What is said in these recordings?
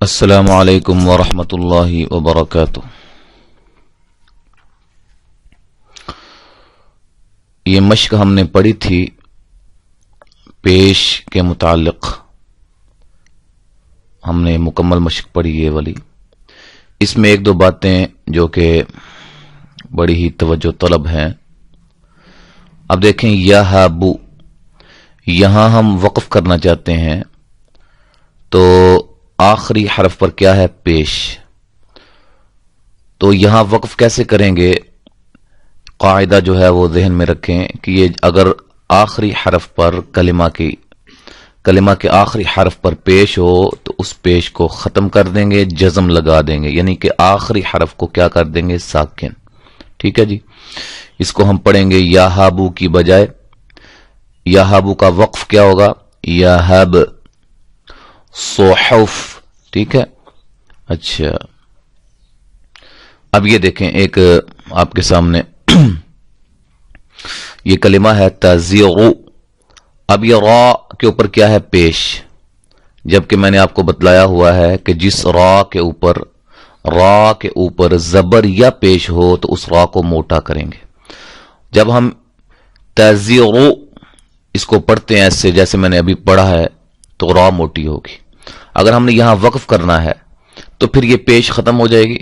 السلام علیکم ورحمۃ اللہ وبرکاتہ۔ یہ مشق ہم نے پڑھی تھی پیش کے متعلق، ہم نے مکمل مشق پڑھی یہ والی۔ اس میں ایک دو باتیں جو کہ بڑی ہی توجہ طلب ہیں۔ اب دیکھیں یہابو، یہاں ہم وقف کرنا چاہتے ہیں تو آخری حرف پر کیا ہے؟ پیش۔ تو یہاں وقف کیسے کریں گے؟ قاعدہ جو ہے وہ ذہن میں رکھیں کہ یہ اگر آخری حرف پر کلمہ کے آخری حرف پر پیش ہو تو اس پیش کو ختم کر دیں گے، جزم لگا دیں گے، یعنی کہ آخری حرف کو کیا کر دیں گے؟ ساکن۔ ٹھیک ہے جی، اس کو ہم پڑھیں گے یہابو کی بجائے۔ یہابو کا وقف کیا ہوگا؟ یہب صحف۔ ٹھیک ہے، اچھا اب یہ دیکھیں، ایک آپ کے سامنے یہ کلمہ ہے تزیغ۔ اب یہ را کے اوپر کیا ہے؟ پیش، جبکہ میں نے آپ کو بتلایا ہوا ہے کہ جس را کے اوپر زبر یا پیش ہو تو اس را کو موٹا کریں گے۔ جب ہم تزیغ اس کو پڑھتے ہیں ایسے جیسے میں نے ابھی پڑھا ہے تو را موٹی ہوگی۔ اگر ہم نے یہاں وقف کرنا ہے تو پھر یہ پیش ختم ہو جائے گی،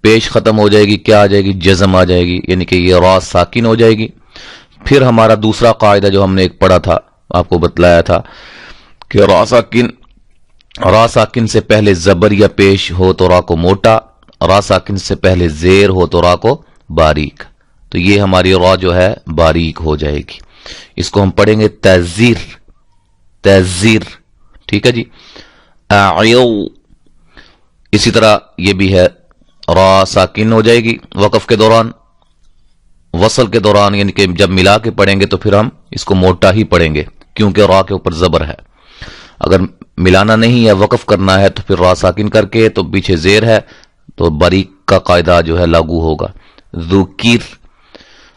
پیش ختم ہو جائے گی، کیا آ جائے گی؟ جزم آ جائے گی، یعنی کہ یہ را ساکن ہو جائے گی۔ پھر ہمارا دوسرا قاعدہ جو ہم نے ایک پڑھا تھا، آپ کو بتلایا تھا کہ را ساکن سے پہلے زبر یا پیش ہو تو را کو موٹا، را ساکن سے پہلے زیر ہو تو را کو باریک۔ تو یہ ہماری را جو ہے باریک ہو جائے گی۔ اس کو ہم پڑھیں گے تزیر۔ ٹھیک ہے جی، اعیو۔ اسی طرح یہ بھی ہے، را ساکن ہو جائے گی وقف کے دوران، وصل کے دوران، یعنی کہ جب ملا کے پڑھیں گے تو پھر ہم اس کو موٹا ہی پڑھیں گے کیونکہ را کے اوپر زبر ہے۔ اگر ملانا نہیں ہے، وقف کرنا ہے، تو پھر را ساکن کر کے تو پیچھے زیر ہے تو باریک کا قاعدہ جو ہے لاگو ہوگا۔ ذکر،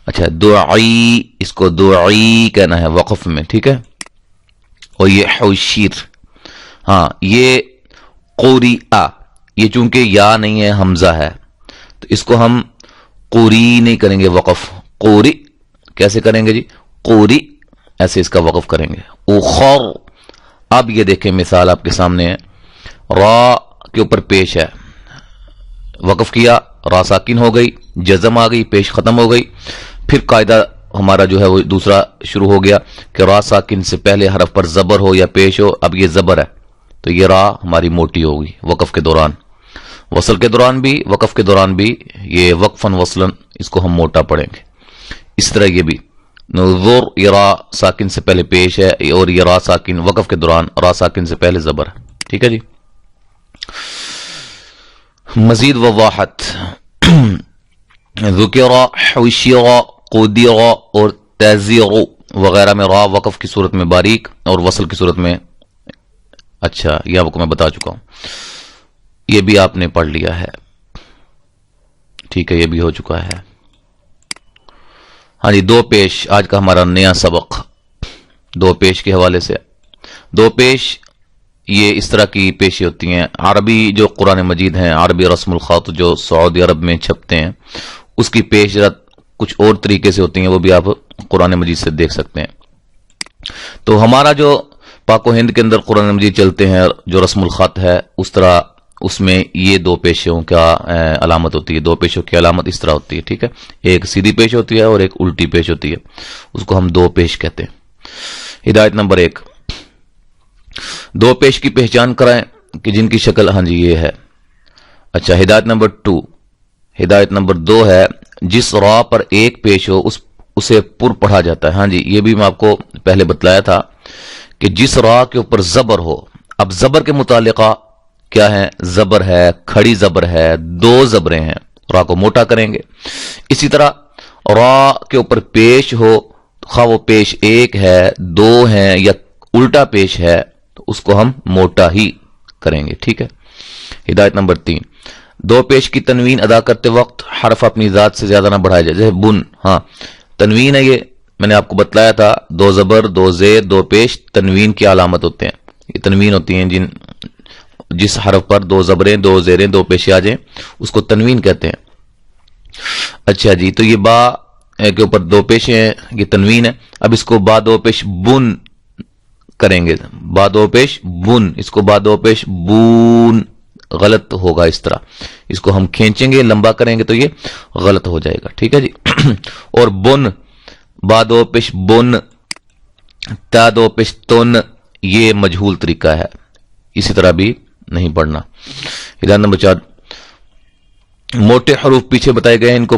اچھا دعی، اس کو دعی کہنا ہے وقف میں۔ ٹھیک ہے، اور یہ حشیر، ہاں یہ قری'a، یہ چونکہ یا نہیں ہے حمزہ ہے تو اس کو ہم قری نہیں کریں گے وقف، قوری کیسے کریں گے جی؟ قوری، ایسے اس کا وقف کریں گے۔ اخر، اب یہ دیکھیں مثال آپ کے سامنے ہے، را کے اوپر پیش ہے، وقف کیا، را ساکن ہو گئی، جزم آ گئی، پیش ختم ہو گئی، پھر قاعدہ ہمارا جو ہے وہ دوسرا شروع ہو گیا کہ را ساکن سے پہلے حرف پر زبر ہو یا پیش ہو۔ اب یہ زبر ہے تو یہ را ہماری موٹی ہوگی وقف کے دوران، وصل کے دوران بھی، وقف کے دوران بھی، یہ وقفاً وصلاً اس کو ہم موٹا پڑھیں گے۔ اس طرح یہ بھی نظر، یہ را ساکن سے پہلے پیش ہے، اور یہ را ساکن وقف کے دوران را ساکن سے پہلے زبر ہے۔ ٹھیک ہے جی، مزید وضاحت، ذکر، حشر، قدر اور تزیغ وغیرہ میں را وقف کی صورت میں باریک اور وصل کی صورت میں، اچھا یہ آپ کو میں بتا چکا ہوں، یہ بھی آپ نے پڑھ لیا ہے۔ ٹھیک ہے، یہ بھی ہو چکا ہے۔ ہاں جی، دو پیش آج کا ہمارا نیا سبق، دو پیش کے حوالے سے۔ دو پیش یہ اس طرح کی پیشی ہوتی ہیں، عربی جو قرآن مجید ہیں، عربی رسم الخط جو سعودی عرب میں چھپتے ہیں، اس کی پیش کچھ اور طریقے سے ہوتی ہیں، وہ بھی آپ قرآن مجید سے دیکھ سکتے ہیں۔ تو ہمارا جو پاک و ہند کے اندر قرآن مجید چلتے ہیں، جو رسم الخط ہے، اس طرح اس میں یہ دو پیشوں کا علامت ہوتی ہے، دو پیشوں کی علامت اس طرح ہوتی ہے۔ ٹھیک ہے، ایک سیدھی پیش ہوتی ہے اور ایک الٹی پیش ہوتی ہے، اس کو ہم دو پیش کہتے ہیں۔ ہدایت نمبر 1، دو پیش کی پہچان کرائیں کہ جن کی شکل، ہاں جی یہ ہے۔ اچھا، ہدایت نمبر 2، ہدایت نمبر 2 ہے جس را پر ایک پیش ہو اسے پر پڑھا جاتا ہے۔ ہاں جی، یہ بھی میں آپ کو پہلے بتلایا تھا کہ جس را کے اوپر زبر ہو، اب زبر کے متعلقہ کیا ہے؟ زبر ہے، کھڑی زبر ہے، دو زبریں ہیں، را کو موٹا کریں گے۔ اسی طرح را کے اوپر پیش ہو، خواہ وہ پیش ایک ہے، دو ہیں یا الٹا پیش ہے، تو اس کو ہم موٹا ہی کریں گے۔ ٹھیک ہے، ہدایت نمبر 3، دو پیش کی تنوین ادا کرتے وقت حرف اپنی ذات سے زیادہ نہ بڑھایا جائے، جیسے بن، ہاں تنوین ہے، یہ میں نے آپ کو بتلایا تھا، دو زبر، دو زیر، دو پیش تنوین کی علامت ہوتے ہیں، یہ تنوین ہوتی ہیں جس حرف پر دو زبریں دو زیریں دو پیشے آ جائیں اس کو تنوین کہتے ہیں. اچھا جی، تو یہ با کے اوپر دو پیشے ہیں، یہ تنوین ہے. اب اس کو با دو پیش بن کریں گے، با دو پیش بن، اس کو با دو پیش بون، غلط ہوگا اس طرح. اس کو ہم کھینچیں گے، لمبا کریں گے تو یہ غلط ہو جائے گا. ٹھیک ہے جی. اور بن، با دو پیش بن، تا دو پیش تن، یہ مجہول طریقہ ہے، اسی طرح بھی نہیں پڑھنا. ہدایت نمبر 4، موٹے حروف پیچھے بتائے گئے ہیں، ان کو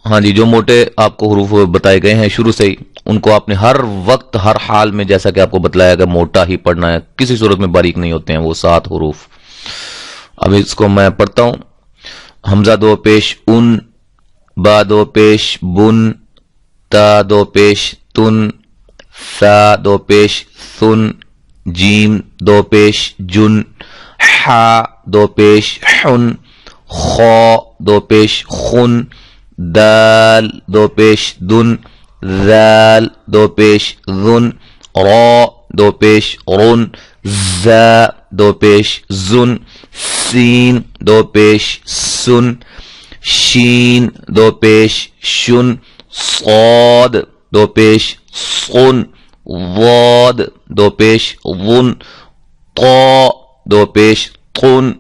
ہاں جی، جو موٹے آپ کو حروف بتائے گئے ہیں شروع سے ہی، ان کو آپ نے ہر وقت ہر حال میں، جیسا کہ آپ کو بتلایا گیا، موٹا ہی پڑھنا ہے، کسی صورت میں باریک نہیں ہوتے ہیں وہ 7 حروف. اب اس کو میں پڑھتا ہوں. حمزہ دو پیش ان، با دو پیش بن، تا دو پیش تن، ثا دو پیش ثن، جیم دو پیش جن، حا دو پیش حن، خا دو پیش خن، دال دو پیش دن، ذال دو پیش ذن، را دو پیش رن، زا دو پیش زن، سین دو پیش سن، شین دو پیش شن، صاد دو پیش صن، ضاد دو پیش ظن، طا دو پیش طن،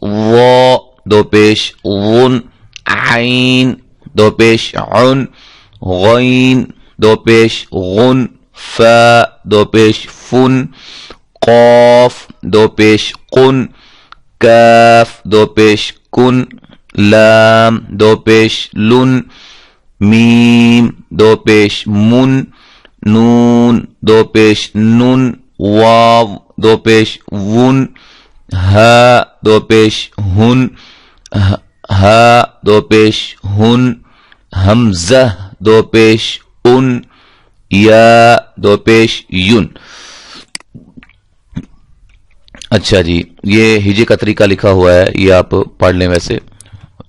ظا دو پیش ظن، عین دو پیش عن، غین دو پیش غن، فا دو پیش فن، قاف دو پیش قن، کاف دو پیش کن، لام دو پیش لن، میم دو پیش من، نون دو پیش نن، واو دو پیش ون، ہا دو پیش ہن، ہا دو پیش ہن، حمزہ دو پیش ان، یا دو پیش یون. اچھا جی، یہ ہجے کا طریقہ لکھا ہوا ہے، یہ آپ پڑھ لیں. ویسے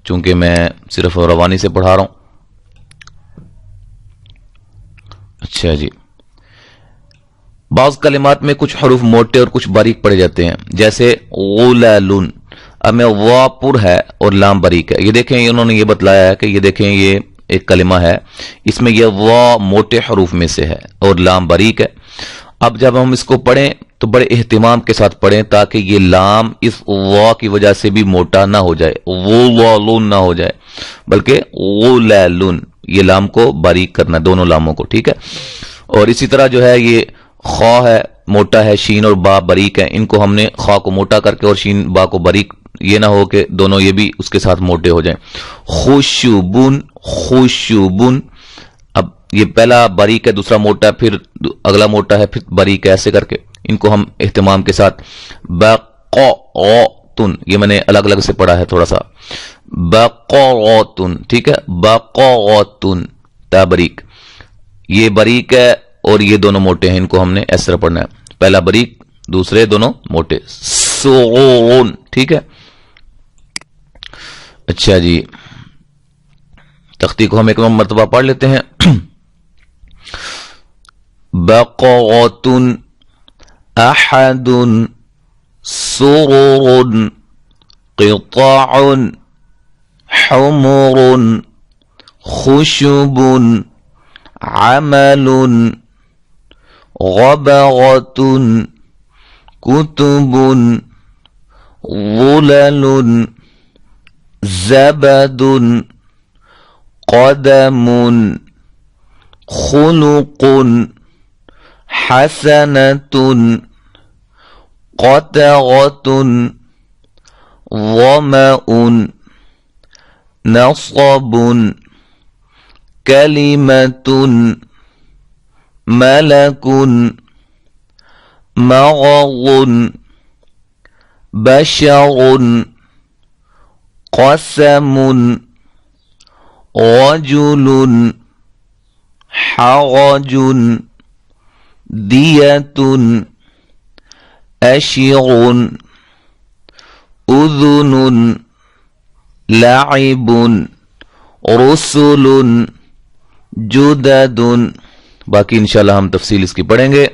چونکہ میں صرف روانی سے پڑھا رہا ہوں. اچھا جی، بعض کلمات میں کچھ حروف موٹے اور کچھ باریک پڑے جاتے ہیں، جیسے غلالن. اب میں وا پر ہے اور لام باریک ہے. یہ دیکھیں، انہوں نے یہ بتلایا ہے کہ یہ دیکھیں، یہ ایک کلمہ ہے، اس میں یہ وا موٹے حروف میں سے ہے اور لام باریک ہے. اب جب ہم اس کو پڑھیں تو بڑے اہتمام کے ساتھ پڑھیں تاکہ یہ لام اس وا کی وجہ سے بھی موٹا نہ ہو جائے، غلالن نہ ہو جائے، بلکہ غلالن، یہ لام کو باریک کرنا، دونوں لاموں کو. ٹھیک ہے. اور اسی طرح جو ہے یہ خا ہے، موٹا ہے، شین اور با باریک ہے، ان کو ہم نے خا کو موٹا کر کے اور شین با کو باریک، یہ نہ ہو کہ دونوں یہ بھی اس کے ساتھ موٹے ہو جائیں. خوشبن، خوشبن. اب یہ پہلا باریک ہے، دوسرا موٹا ہے، پھر اگلا موٹا ہے، پھر باریک ہے، ایسے کر کے ان کو ہم اہتمام کے ساتھ. بقاتن، یہ میں نے الگ الگ سے پڑھا ہے تھوڑا سا. بقاتن، ٹھیک ہے. بقاتن، تا باریک، یہ باریک ہے اور یہ دونوں موٹے ہیں، ان کو ہم نے اس طرح پڑھنا ہے. پہلا باریک، دوسرے دونوں موٹے. سغون، ٹھیک ہے. اچھا جی، تختی کو ہم ایک مرتبہ پڑھ لیتے ہیں. بقعۃ، احد، سرر، قطع، حمر، خشب، عمل، غبغۃ، کتب، ظلل، زبد، قدم، خلق، حسنۃ، قطعۃ، ظمأ، نصب، کلمۃ، ملک، مغض، بشر، قسم، رجل، حرج، دیت، اشر، اذن، لعب، رسل، جدد. باقی انشاءاللہ ہم تفصیل اس کی پڑھیں گے.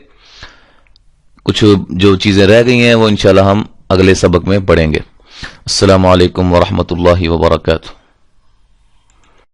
کچھ جو چیزیں رہ گئی ہیں وہ انشاءاللہ ہم اگلے سبق میں پڑھیں گے۔ السلام علیکم ورحمۃ اللہ وبرکاتہ۔